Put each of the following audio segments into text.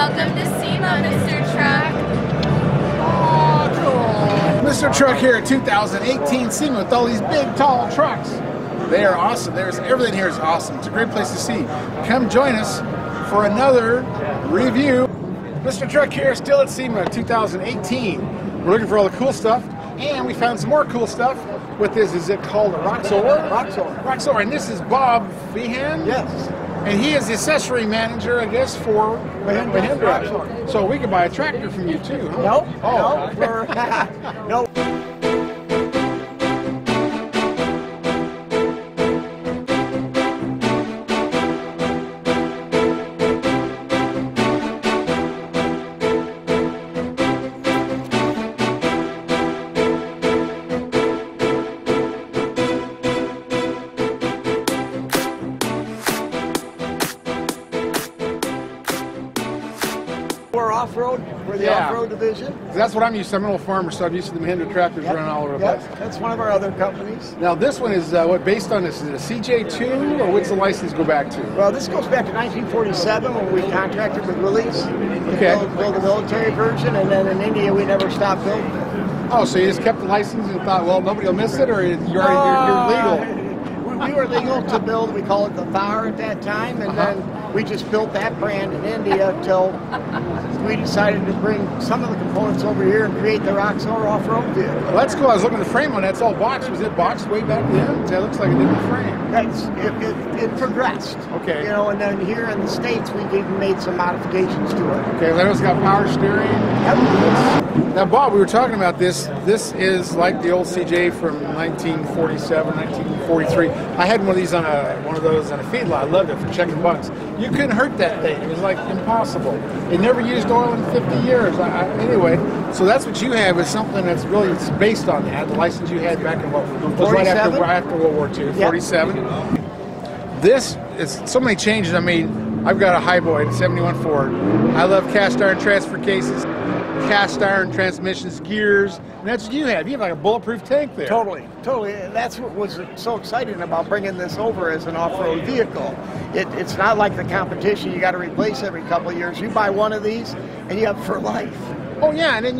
Welcome to SEMA, Mr. Truck. Oh, cool. Mr. Truck here at 2018 SEMA with all these big, tall trucks. They are awesome. Everything here is awesome. It's a great place to see. Come join us for another review. Mr. Truck here, still at SEMA 2018. We're looking for all the cool stuff, and we found some more cool stuff with this. Is it called a Roxor? Roxor. And this is Bob Behan? Yes. And he is the accessory manager, I guess, for Roxor. So we could buy a tractor from you too, huh? Nope. Oh. No. We're off-road. We're the off-road division. That's what I'm used to. I'm an old farmer, so I'm used to the Mahindra tractors running all over the place. That's one of our other companies. Now this one is what based on this? Is it a CJ2 or what's the license go back to? Well, this goes back to 1947 when we contracted with Willys to build the military version, and then in India we never stopped building it. Oh, so you just kept the license and thought, well, nobody will miss it, or you're legal? We were legal to build. We call it the Thar at that time, and then we just built that brand in India until we decided to bring some of the components over here and create the Roxor off-road vehicle. Well, that's cool. I was looking at the frame on that. It's all boxed. Was it boxed way back then? That looks like a different frame. It progressed. Okay. You know, and then here in the States, we've even made some modifications to it. Okay, then it's got power steering. Yep. Now, Bob, we were talking about this. This is like the old CJ from 1947, 1943. I had one of these on one of those on a feedlot. I loved it for checking bugs. You couldn't hurt that thing. It was like impossible. It never used oil in 50 years. Anyway, so that's what you have is something that's really based on that. The license you had back in what was right after World War II, 47. This is so many changes. I mean, I've got a Highboy, 71 Ford. I love cast iron transfer cases, cast iron transmissions, gears, and that's what you have. You have like a bulletproof tank there. Totally. And that's what was so exciting about bringing this over as an off-road vehicle. It's not like the competition you got to replace every couple of years. You buy one of these and you have it for life. Oh yeah, and then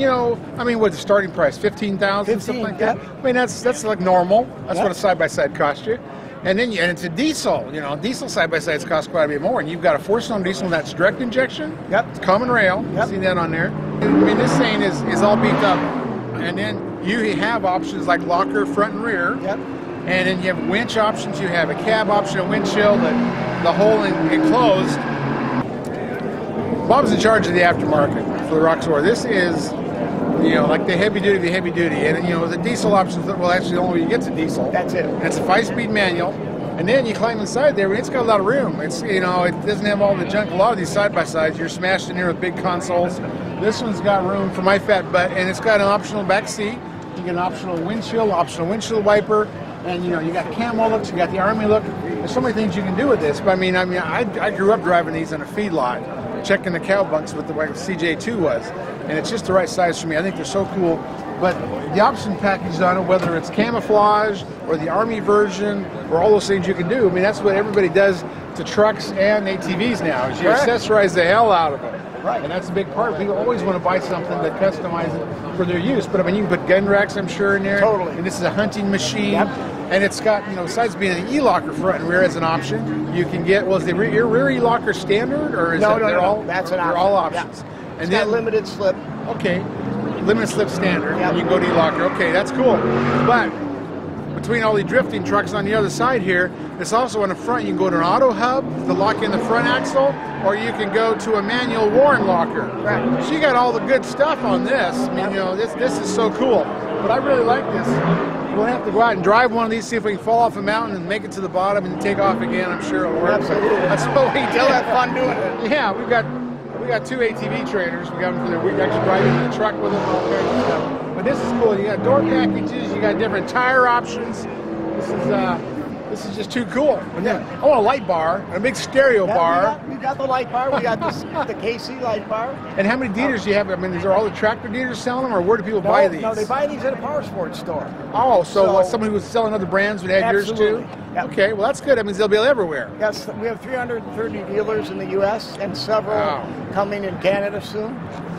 I mean, what's the starting price? 15,000, something like that. I mean, that's like normal. That's what a side-by-side costs you. And then and it's a diesel. Diesel side-by-sides cost quite a bit more. And you've got a 4-cylinder diesel that's direct injection. Yep. It's common rail. Yep. See that on there. I mean, this thing is all beefed up. And then you have options like locker front and rear. Yep. And then you have winch options. You have a cab option, a windshield, the whole enclosed. Bob's in charge of the aftermarket for the Roxor. This is, like the heavy duty. And the diesel options, well, actually the only way you get to diesel. That's it. And it's a 5-speed manual. And then you climb inside there, it's got a lot of room. It doesn't have all the junk. A lot of these side-by-sides, you're smashed in here with big consoles. This one's got room for my fat butt, and it's got an optional back seat. You get an optional windshield wiper, and you got camo looks, you got the Army look. There's so many things you can do with this. But I mean, I grew up driving these on a feedlot, checking the cow bunks with the way CJ2 was, and it's just the right size for me. I think they're so cool. But the option package on it, whether it's camouflage or the Army version or all those things you can do, I mean, that's what everybody does to trucks and ATVs now, is you accessorize the hell out of them. Right. And that's a big part. People always want to buy something that customize it for their use. But I mean, you can put gun racks, I'm sure, in there. Totally. And this is a hunting machine. Yep. And it's got, besides being an e-locker front and rear as an option, you can get, is the rear e-locker standard? Or is no, that's an option. They're all options. Yeah. And then limited slip. Okay. Limited slip standard. Yep. And you go to e-locker. Okay, that's cool. But between all the drifting trucks on the other side here, it's also on the front. You can go to an auto hub to lock in the front axle, or you can go to a manual Warren locker. Right. So you got all the good stuff on this. I mean, this is so cool. But I really like this. We'll have to go out and drive one of these, see if we can fall off a mountain and make it to the bottom and take off again. I'm sure it'll work. Absolutely. That's what we do. You'll have fun doing it. Yeah, we got 2 ATV trainers. We got them for the week. Actually drive in the truck with them and all kinds of stuff. But this is cool. You got door packages. You got different tire options. This is just too cool. I want a light bar, and a big stereo bar. We got the light bar. We got the KC light bar. And how many dealers do you have? I mean, is there all the tractor dealers selling them, or where do people buy these? No, they buy these at a power sports store. Oh, so someone who was selling other brands would have yours too? Yep. Okay, well that's good. That means they'll be everywhere. Yes, we have 330 dealers in the U.S. and several coming in Canada soon.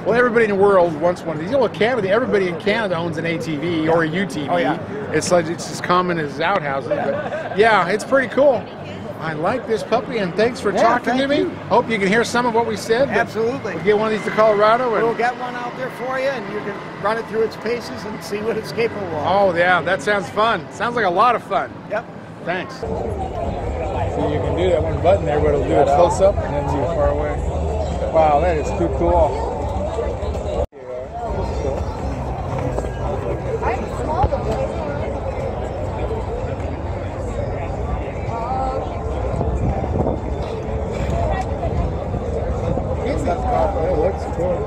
Well, everybody in the world wants one of these. You know, Canada, everybody in Canada owns an ATV or a UTV. Oh, yeah. It's like it's as common as outhouses. But yeah, it's pretty cool. I like this puppy, and thanks for talking to me. You. Hope you can hear some of what we said. Absolutely. We'll get one of these to Colorado. We'll get one out there for you, and you can run it through its paces and see what it's capable of. Oh, yeah, that sounds fun. Sounds like a lot of fun. Yep. Thanks. So you can do that one button there, but it'll do a close-up and then too far away. Wow, that is too cool. It looks cool.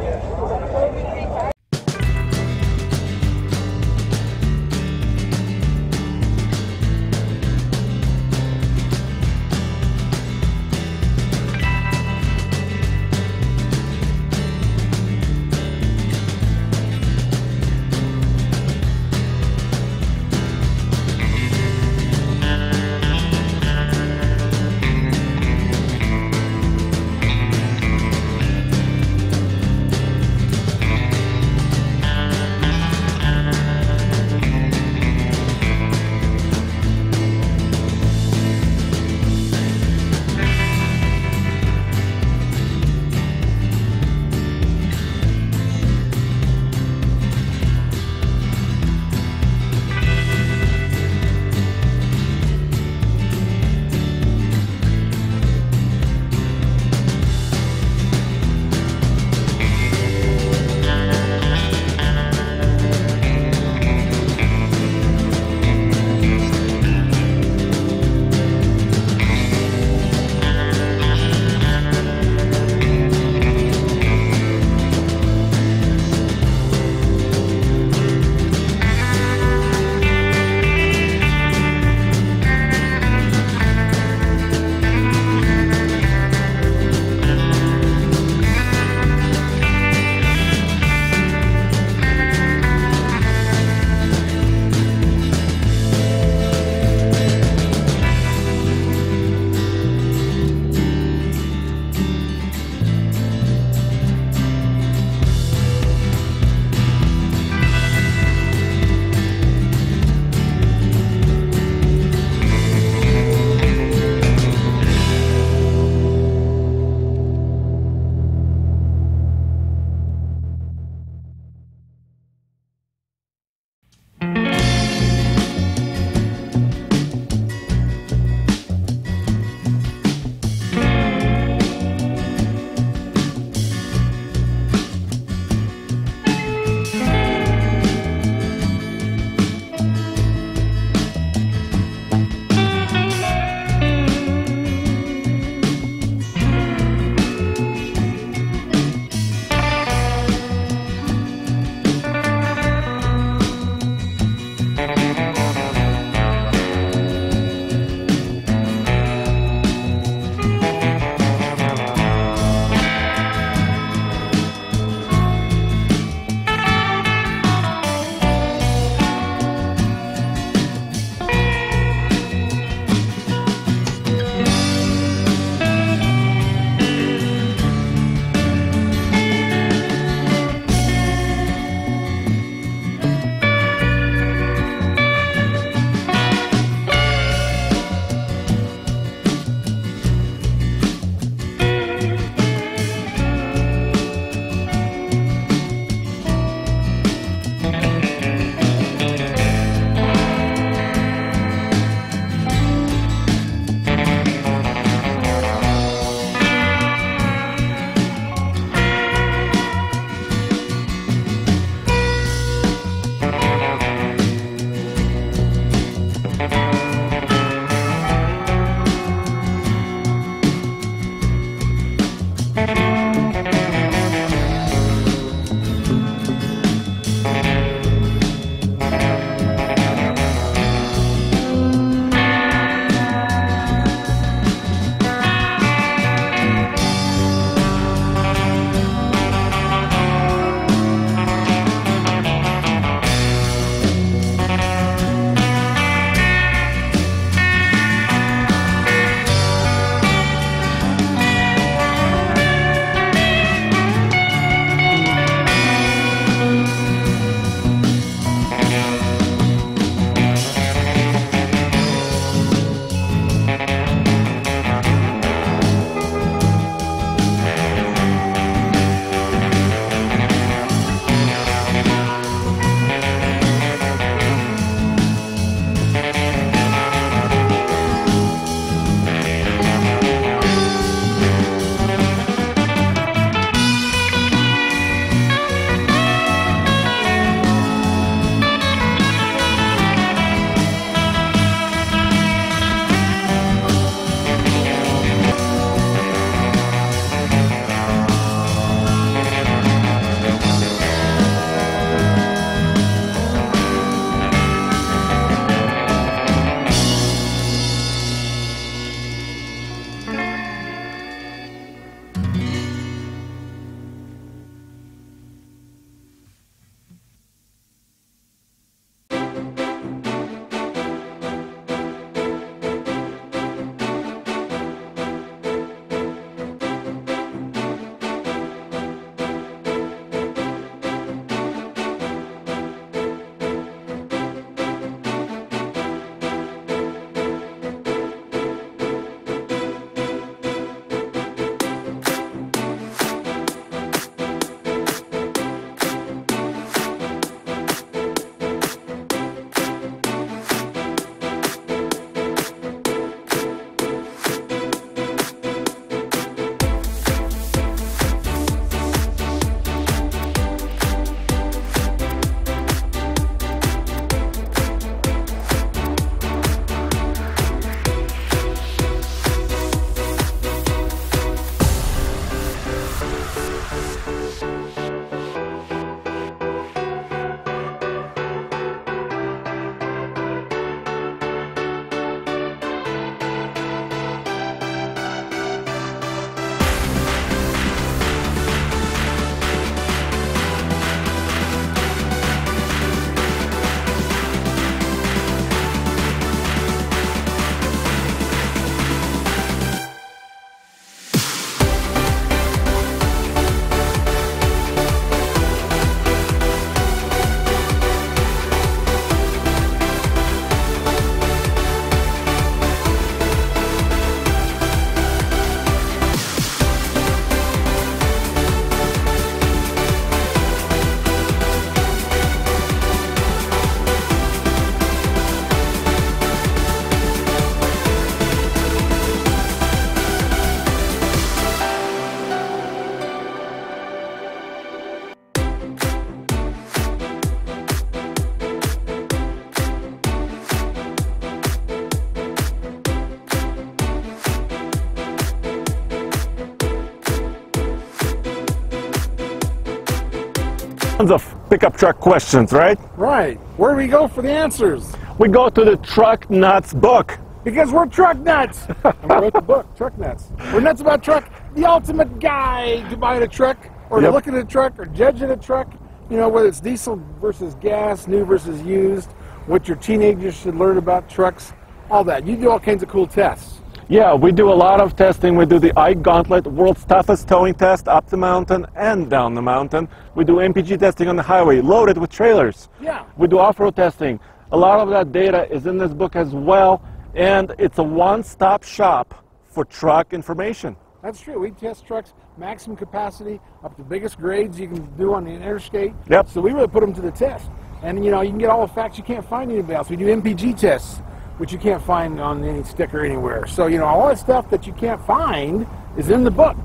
tons of pickup truck questions, right? Right. Where do we go for the answers? We go to the Truck Nuts book. Because we're truck nuts. And we wrote the book, Truck Nuts. We're nuts about truck. The ultimate guide to buying a truck, or to look at a truck, or judging a truck. You know, whether it's diesel versus gas, new versus used, what your teenagers should learn about trucks, all that. You do all kinds of cool tests. Yeah, we do a lot of testing. We do the Ike Gauntlet, world's toughest towing test, up the mountain and down the mountain. We do MPG testing on the highway, loaded with trailers. Yeah. We do off-road testing. A lot of that data is in this book as well, and it's a one-stop shop for truck information. That's true. We test trucks, maximum capacity, up to the biggest grades you can do on the interstate. Yep. So we really put them to the test. And, you know, you can get all the facts you can't find anywhere else. We do MPG tests, which you can't find on any sticker anywhere. So, you know, all that stuff that you can't find is in the book.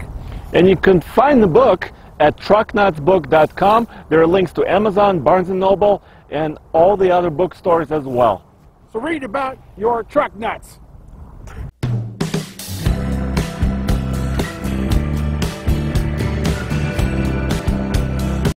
And you can find the book at trucknutsbook.com. There are links to Amazon, Barnes & Noble, and all the other bookstores as well. So read about your truck nuts.